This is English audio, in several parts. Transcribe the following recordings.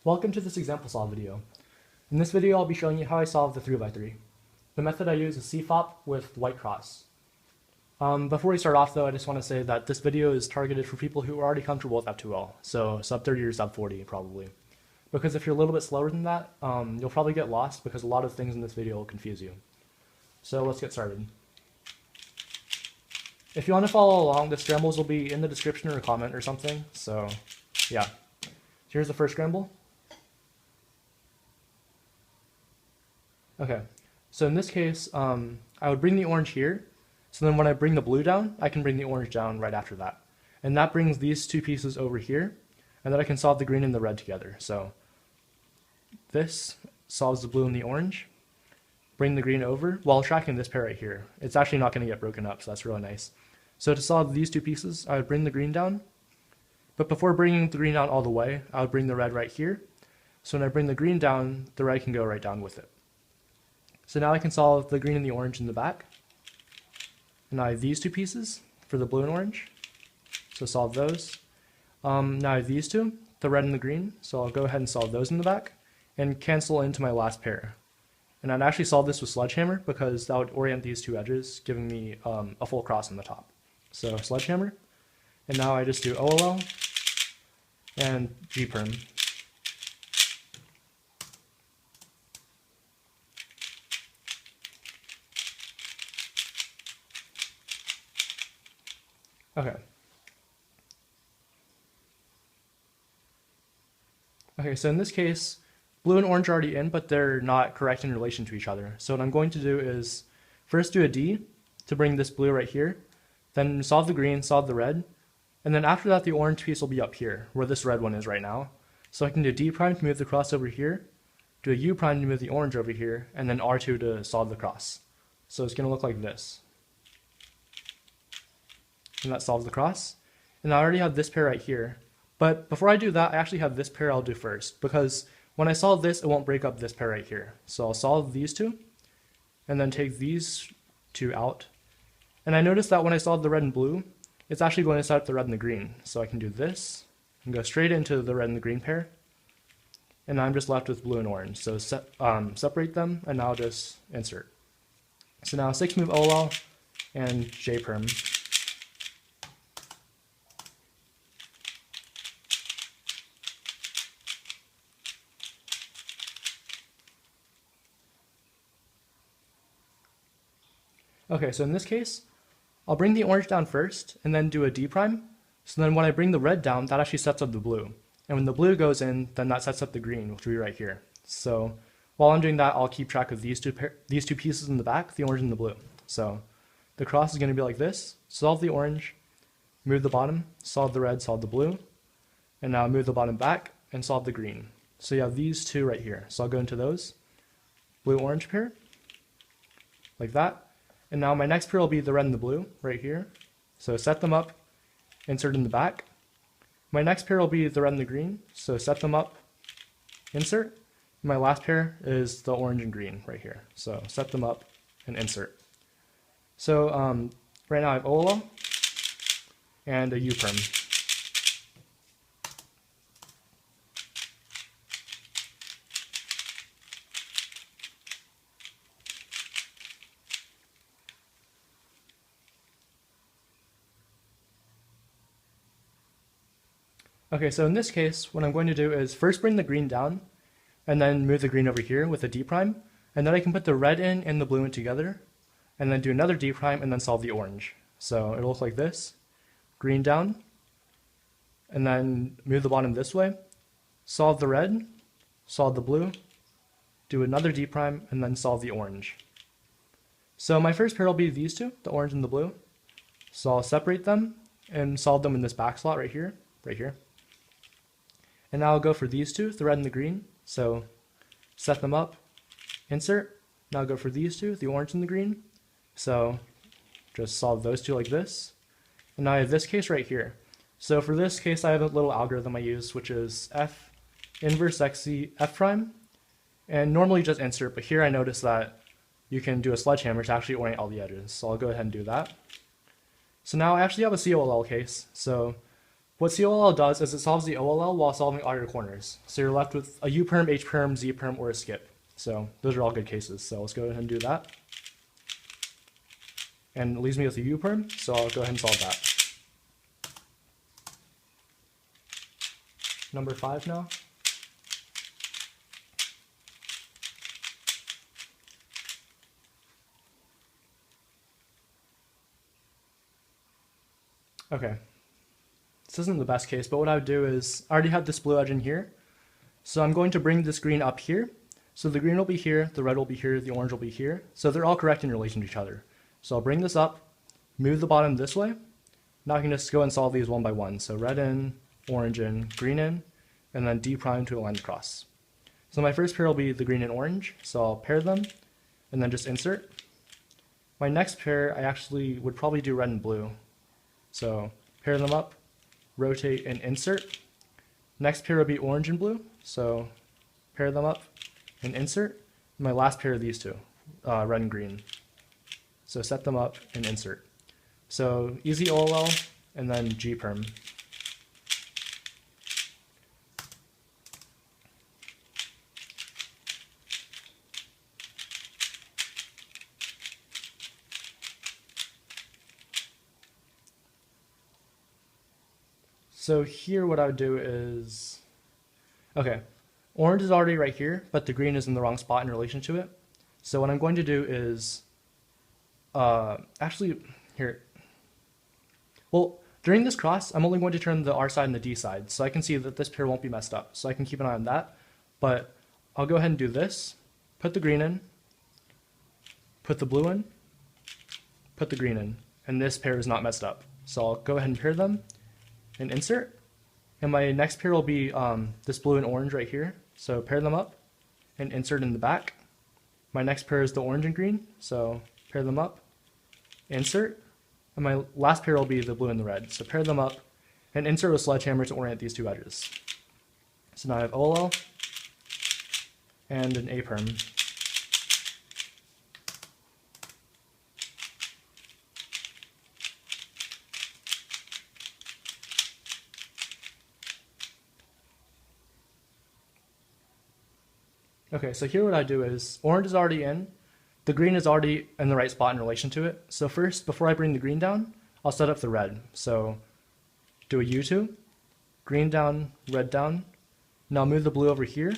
Welcome to this example solve video. In this video I'll be showing you how I solve the 3x3. The method I use is CFOP with white cross. Before we start off though, I just want to say that this video is targeted for people who are already comfortable with F2L, so sub 30 or sub 40 probably. Because if you're a little bit slower than that, you'll probably get lost because a lot of things in this video will confuse you. So let's get started. If you want to follow along, the scrambles will be in the description or a comment or something, so yeah. Here's the first scramble. Okay, so in this case, I would bring the orange here, so then when I bring the blue down, I can bring the orange down right after that. And that brings these two pieces over here, and then I can solve the green and the red together. So this solves the blue and the orange, bring the green over, while tracking this pair right here. It's actually not going to get broken up, so that's really nice. So to solve these two pieces, I would bring the green down, but before bringing the green down all the way, I would bring the red right here. So when I bring the green down, the red can go right down with it. So now I can solve the green and the orange in the back. And now I have these two pieces for the blue and orange. So solve those. Now I have these two, the red and the green. So I'll go ahead and solve those in the back and cancel into my last pair. And I'd actually solve this with sledgehammer because that would orient these two edges, giving me a full cross on the top. So sledgehammer. And now I just do OLL and Gperm. Okay. Okay, so in this case, blue and orange are already in, but they're not correct in relation to each other. So what I'm going to do is first do a D to bring this blue right here, then solve the green, solve the red, and then after that the orange piece will be up here, where this red one is right now. So I can do D prime to move the cross over here, do a U prime to move the orange over here, and then R2 to solve the cross. So it's going to look like this. And that solves the cross. And I already have this pair right here. But before I do that, I actually have this pair I'll do first, because when I solve this, it won't break up this pair right here. So I'll solve these two, and then take these two out. And I noticed that when I solve the red and blue, it's actually going to set up the red and the green. So I can do this, and go straight into the red and the green pair. And I'm just left with blue and orange. So separate them, and now just insert. So now 6 move OLL and Jperm. Okay, so in this case, I'll bring the orange down first and then do a D prime. So then when I bring the red down, that actually sets up the blue. And when the blue goes in, then that sets up the green, which will be right here. So while I'm doing that, I'll keep track of these two pieces in the back, the orange and the blue. So the cross is going to be like this. Solve the orange, move the bottom, solve the red, solve the blue. And now move the bottom back and solve the green. So you have these two right here. So I'll go into those. Blue-orange pair, like that. And now my next pair will be the red and the blue right here. So set them up, insert in the back. My next pair will be the red and the green. So set them up, insert. And my last pair is the orange and green right here. So set them up and insert. So right now I have OLL and a U-perm. Okay, so in this case, what I'm going to do is first bring the green down, and then move the green over here with a D prime, and then I can put the red in and the blue in together, and then do another D prime, and then solve the orange. So it'll look like this, green down, and then move the bottom this way, solve the red, solve the blue, do another D prime, and then solve the orange. So my first pair will be these two, the orange and the blue. So I'll separate them and solve them in this back slot right here, And now I'll go for these two, the red and the green. So set them up, insert. Now I'll go for these two, the orange and the green. So just solve those two like this. And now I have this case right here. So for this case, I have a little algorithm I use, which is F inverse XC F prime. And normally just insert, but here I notice that you can do a sledgehammer to actually orient all the edges. So I'll go ahead and do that. So now I actually have a COLL case. So What COLL does is it solves the OLL while solving all your corners. So you're left with a U perm, H perm, Z perm, or a skip. So those are all good cases. So let's go ahead and do that. And it leaves me with a U perm, so I'll go ahead and solve that. Number 5 now. Okay. This isn't the best case, but what I would do is, I already have this blue edge in here, so I'm going to bring this green up here. So the green will be here, the red will be here, the orange will be here. So they're all correct in relation to each other. So I'll bring this up, move the bottom this way. Now I can just go and solve these one by one. So red in, orange in, green in, and then D prime to align across. So my first pair will be the green and orange, so I'll pair them, and then just insert. My next pair, I actually would probably do red and blue. So pair them up, rotate, and insert. Next pair would be orange and blue, so pair them up and insert. My last pair are these two, red and green. So set them up and insert. So easy OLL and then G perm. So here what I would do is, okay, orange is already right here, but the green is in the wrong spot in relation to it. So what I'm going to do is, actually, here, well, during this cross, I'm only going to turn the R side and the D side, so I can see that this pair won't be messed up, so I can keep an eye on that. But I'll go ahead and do this, put the green in, put the blue in, put the green in, and this pair is not messed up. So I'll go ahead and pair them, and insert, and my next pair will be this blue and orange right here, so pair them up and insert in the back. My next pair is the orange and green, so pair them up, insert, and my last pair will be the blue and the red, so pair them up and insert with sledgehammer to orient these two edges. So now I have OLL and an A perm. Okay, so here what I do is, orange is already in, the green is already in the right spot in relation to it. So first, before I bring the green down, I'll set up the red. So do a U2, green down, red down. Now move the blue over here,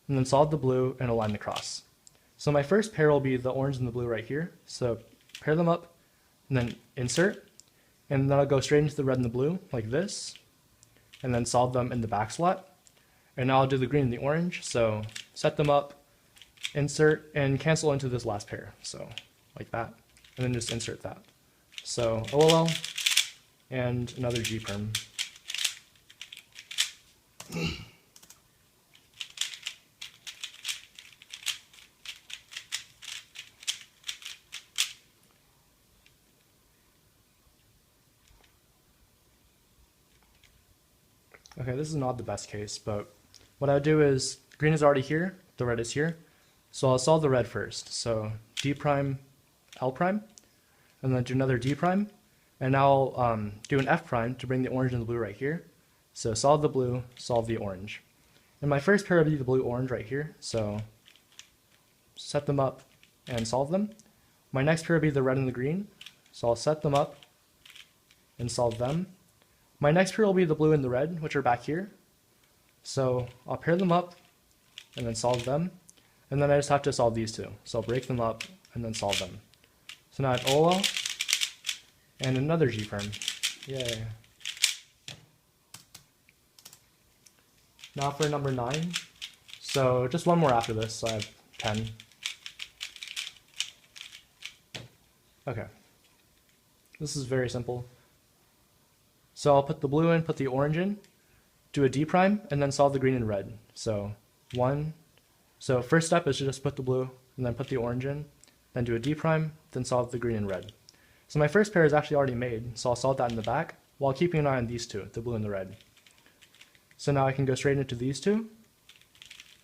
and then solve the blue and align the cross. So my first pair will be the orange and the blue right here. So pair them up, and then insert, and then I'll go straight into the red and the blue, like this, and then solve them in the back slot. And now I'll do the green and the orange, so set them up, insert, and cancel into this last pair, so like that, and then just insert that. So OLL and another G perm. Okay, this is not the best case, but what I would do is, green is already here, the red is here, so I'll solve the red first. So D prime, L prime, and then do another D prime, and now I'll do an F prime to bring the orange and the blue right here. So solve the blue, solve the orange. And my first pair will be the blue-orange right here, so set them up and solve them. My next pair will be the red and the green, so I'll set them up and solve them. My next pair will be the blue and the red, which are back here. So I'll pair them up and then solve them. And then I just have to solve these two. So I'll break them up and then solve them. So now I have OLL and another G perm. Yay. Now for number 9. So just one more after this, so I have 10. Okay. This is very simple. So I'll put the blue in, put the orange in, do a D prime, and then solve the green and red. So so first step is to just put the blue and then put the orange in, then do a D prime, then solve the green and red. So my first pair is actually already made, so I'll solve that in the back while keeping an eye on these two, the blue and the red. So now I can go straight into these two,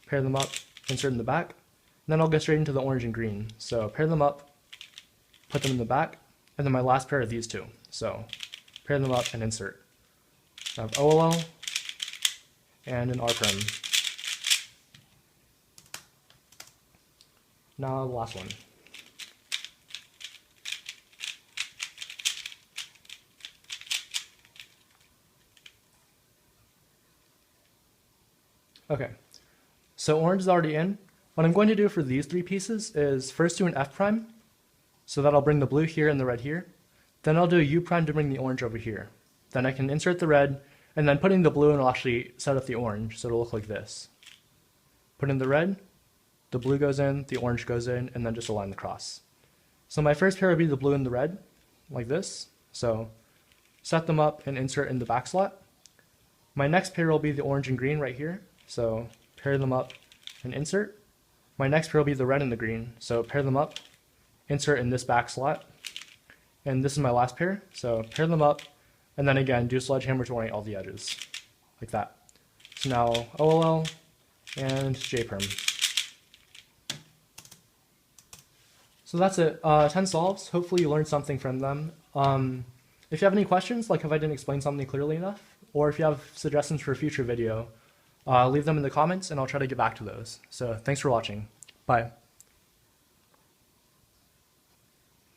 pair them up, insert in the back, and then I'll go straight into the orange and green. So pair them up, put them in the back, and then my last pair are these two. So pair them up and insert. I have OLL and an rperm. Now the last one. Okay, so orange is already in. What I'm going to do for these three pieces is first do an F prime, so that I'll bring the blue here and the red here. Then I'll do a U prime to bring the orange over here. Then I can insert the red, and then putting the blue in will actually set up the orange, so it'll look like this. Put in the red, the blue goes in, the orange goes in, and then just align the cross. So my first pair will be the blue and the red, like this. So set them up and insert in the back slot. My next pair will be the orange and green right here. So pair them up and insert. My next pair will be the red and the green. So pair them up, insert in this back slot. And this is my last pair. So pair them up, and then again, do sledgehammer to orient all the edges, like that. So now OLL and JPerm. So that's it, 10 solves. Hopefully you learned something from them. If you have any questions, like if I didn't explain something clearly enough, or if you have suggestions for a future video, leave them in the comments and I'll try to get back to those. So thanks for watching. Bye.